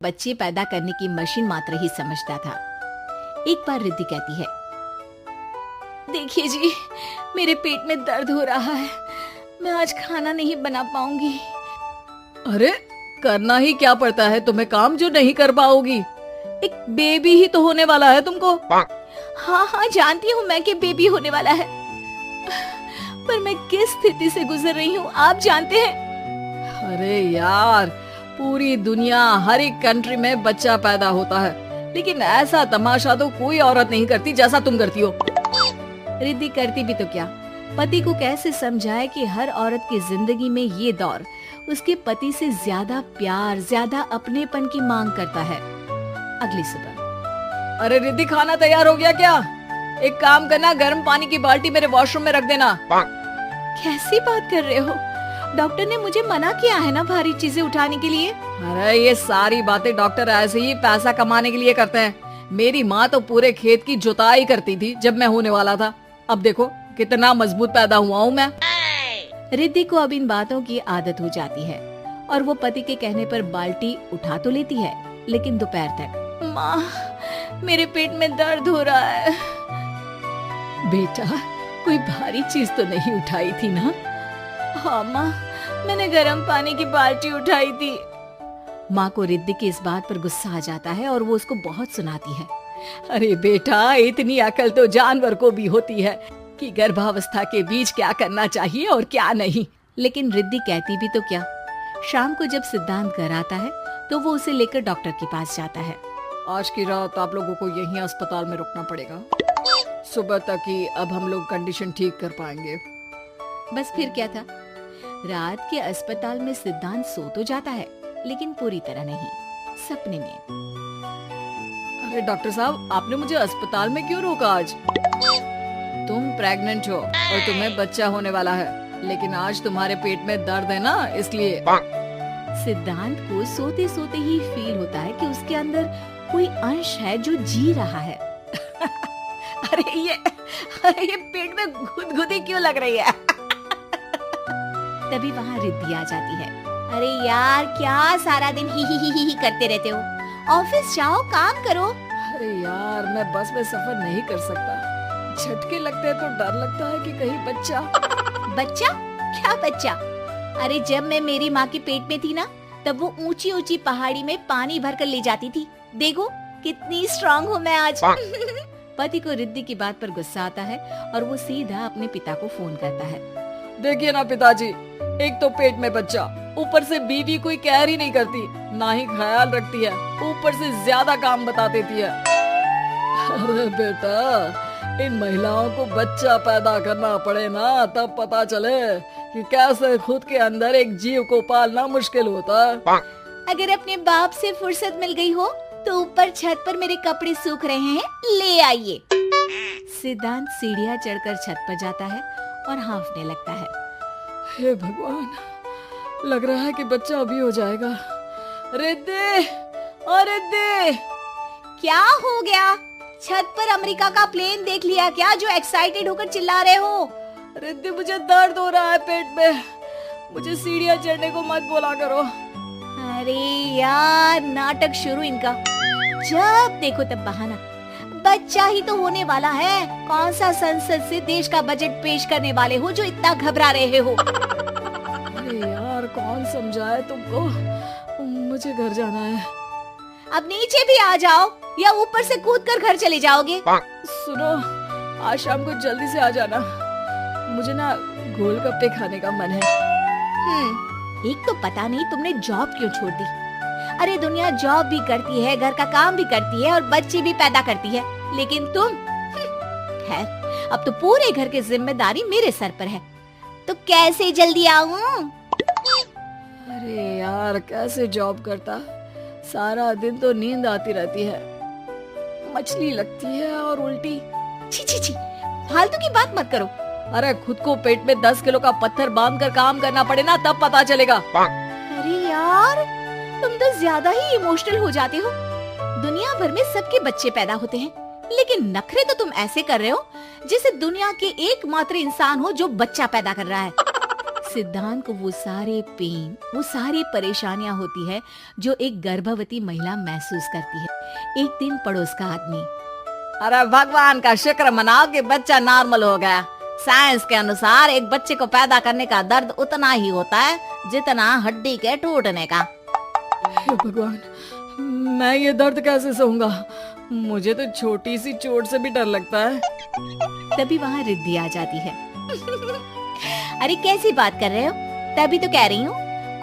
बच्चे पैदा करने की मशीन मात्र ही समझता था। एक बार रिद्धि कहती है, देखिए जी, मेरे पेट में दर्द हो रहा है, मैं आज खाना नहीं बना पाऊंगी। अरे करना ही क्या पड़ता है तुम्हें काम जो नहीं कर पाओगी? एक बेबी ही तो होने वाला है तुमको। हाँ हाँ जानती हूँ मैं कि बेबी होने वाला है, पर मैं किस स्थिति से गुजर रही हूँ आप जानते हैं। अरे यार, पूरी दुनिया हर एक कंट्री में बच्चा पैदा होता है, लेकिन ऐसा तमाशा तो कोई औरत नहीं करती जैसा तुम करती हो। रिद्धि करती भी तो क्या, पति को कैसे समझाए कि हर औरत की जिंदगी में ये दौर उसके पति से ज्यादा प्यार, ज्यादा अपनेपन की मांग करता है। अगली सुबह, अरे रिद्धि, खाना तैयार हो गया क्या? एक काम करना, गर्म पानी की बाल्टी मेरे वॉशरूम में रख देना। कैसी बात कर रहे हो? डॉक्टर ने मुझे मना किया है ना भारी चीजें उठाने के लिए। अरे ये सारी बातें डॉक्टर ऐसे ही पैसा कमाने के लिए करते हैं। मेरी माँ तो पूरे खेत की जुताई करती थी जब मैं होने वाला था। अब देखो कितना मजबूत पैदा हुआ हूँ मैं। रिद्धि को अब इन बातों की आदत हो जाती है और वो पति के कहने पर बाल्टी उठा तो लेती है, लेकिन दोपहर तक, माँ मेरे पेट में दर्द हो रहा है। बेटा, कोई भारी चीज तो नहीं उठाई थी ना? हाँ माँ, मैंने गर्म पानी की बाल्टी उठाई थी। माँ को रिद्धि की इस बात पर गुस्सा आ जाता है और वो उसको बहुत सुनाती है। अरे बेटा, इतनी अकल तो जानवर को भी होती है कि गर्भावस्था के बीच क्या करना चाहिए और क्या नहीं। लेकिन रिद्धि कहती भी तो क्या। शाम को जब सिद्धांत घर आता है तो वो उसे लेकर डॉक्टर के पास जाता है। आज की रात आप लोगों को यहीं अस्पताल में रुकना पड़ेगा, सुबह तक ही अब हम लोग कंडीशन ठीक कर पाएंगे। बस फिर क्या था, रात के अस्पताल में सिद्धांत सो तो जाता है, लेकिन पूरी तरह नहीं, सपने में। अरे डॉक्टर साहब, आपने मुझे अस्पताल में क्यों रोका आज? तुम प्रेग्नेंट हो और तुम्हें बच्चा होने वाला है, लेकिन आज तुम्हारे पेट में दर्द है ना, इसलिए। सिद्धांत को सोते सोते ही फील होता है कि उसके अंदर कोई अंश है जो जी रहा है। अरे ये पेट में गुदगुदी क्यों लग रही है? तभी वहाँ रिद्धि आ जाती है। अरे यार, क्या सारा दिन ही करते रहते हो? ऑफिस जाओ, काम करो। अरे यार, मैं बस में सफर नहीं कर सकता, झटके लगते हैं तो डर लगता है कि कहीं बच्चा। बच्चा? क्या बच्चा? अरे जब मैं मेरी माँ के पेट में थी ना, तब वो ऊंची ऊंची पहाड़ी में पानी भर कर ले जाती थी। देखो कितनी स्ट्रांग हूँ मैं आज। पति को रिद्धि की बात पर गुस्सा आता है और वो सीधा अपने पिता को फोन करता है। देखिए ना पिताजी, एक तो पेट में बच्चा, ऊपर से बीवी कोई केयर ही नहीं करती, ना ही ख्याल रखती है, ऊपर से ज्यादा काम बता देती है। अरे बेटा, इन महिलाओं को बच्चा पैदा करना पड़े ना, तब पता चले कि कैसे खुद के अंदर एक जीव को पालना मुश्किल होता है। अगर अपने बाप से फुर्सत मिल गई हो तो ऊपर छत पर मेरे कपड़े सूख रहे हैं, ले आइए। सिद्धांत सीढ़ियाँ चढ़कर छत पर जाता है और हाँफने लगता है। हे भगवान, लग रहा है कि बच्चा अभी हो जाएगा। रिद्धि, ओ रिद्धि! क्या हो गया? छत पर अमेरिका का प्लेन देख लिया क्या जो एक्साइटेड होकर चिल्ला रहे हो? रिद्धि, मुझे दर्द हो रहा है पेट में, मुझे सीढ़ियाँ चढ़ने को मत बोला करो। अरे यार, नाटक शुरू इनका, जब देखो तब बहाना। बच्चा ही तो होने वाला है, कौन सा संसद से देश का बजट पेश करने वाले हो जो इतना घबरा रहे हो? अरे यार, कौन समझाए तुमको, मुझे घर जाना है। अब नीचे भी आ जाओ या ऊपर से कूदकर घर चले जाओगे? सुनो, आज शाम को जल्दी से आ जाना, मुझे ना गोलगप्पे खाने का मन है। एक तो पता नहीं तुमने जॉब क्यों छोड़ दी। अरे दुनिया जॉब भी करती है, घर का काम भी करती है और बच्चे भी पैदा करती है, लेकिन तुम, खैर अब तो पूरे घर की जिम्मेदारी मेरे सर पर है, तो कैसे जल्दी आऊं? अरे यार, कैसे जॉब करता, सारा दिन तो नींद आती रहती है, मछली लगती है और उल्टी। छी छी छी, फालतू की बात मत करो। अरे खुद को पेट में 10 किलो का पत्थर बांध कर काम करना पड़े ना, तब पता चलेगा। अरे यार, तुम तो ज्यादा ही इमोशनल हो जाते हो। दुनिया भर में सबके बच्चे पैदा होते हैं, लेकिन नखरे तो तुम ऐसे कर रहे हो जैसे दुनिया के एकमात्र इंसान हो जो बच्चा पैदा कर रहा है। सिद्धांत को वो सारे पेन, वो सारी परेशानियां होती है जो एक गर्भवती महिला महसूस करती है। एक दिन पड़ोस का आदमी, अरे भगवान का शुक्र मनाओ कि बच्चा नॉर्मल हो गया। साइंस के अनुसार एक बच्चे को पैदा करने का दर्द उतना ही होता है जितना हड्डी के टूटने का। हे भगवान, मैं ये दर्द कैसे सहूंगा? मुझे तो छोटी सी चोट से भी डर लगता है। तभी वहाँ रिद्धि आ जाती है। अरे कैसी बात कर रहे हो? तभी तो कह रही हूँ,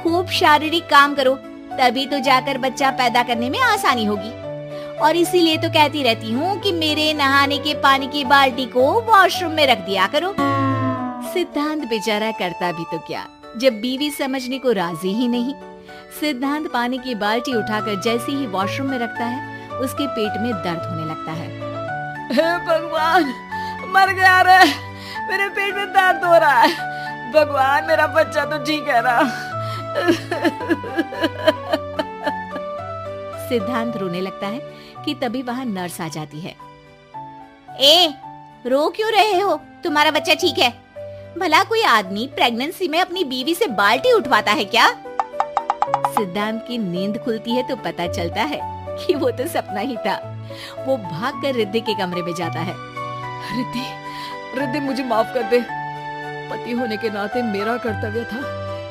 खूब शारीरिक काम करो, तभी तो जाकर बच्चा पैदा करने में आसानी होगी। और इसीलिए तो कहती रहती हूँ कि मेरे नहाने के पानी की बाल्टी को वॉशरूम में रख दिया करो। सिद्धांत बेचारा करता भी तो क्या, जब बीवी समझने को राजी ही नहीं। सिद्धांत पानी की बाल्टी उठाकर जैसे ही वॉशरूम में रखता है, उसके पेट में दर्द होने लगता है। हे भगवान, मर गया रे, मेरे पेट में दर्द हो रहा है। भगवान, मेरा बच्चा तो ठीक है ना? सिद्धांत रोने लगता है कि तभी वहाँ नर्स आ जाती है। ए, रो क्यों रहे हो? तुम्हारा बच्चा ठीक है? भला कोई आदमी प्रेगनेंसी में अपनी बीवी से बाल्टी उठवाता है क्या? सिद्धांत की नींद खुलती है तो पता चलता है कि वो तो सपना ही था। वो भागकर रिद्धि के कमरे में जाता है। रिद्धि, रिद्धि मुझे माफ कर दे। पति होने के नाते मेरा कर्तव्य था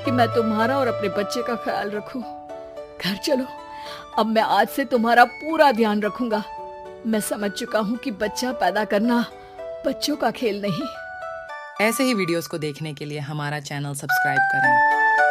कि मैं तुम्हारा और अपने बच्चे का ख्याल रखूं। घर चलो, अब मैं आज से तुम्हारा पूरा ध्यान रखूंगा। मैं समझ चुका हूँ कि बच्चा पैदा करना बच्चों का खेल नहीं। ऐसे ही वीडियोस को देखने के लिए हमारा चैनल सब्सक्राइब करें।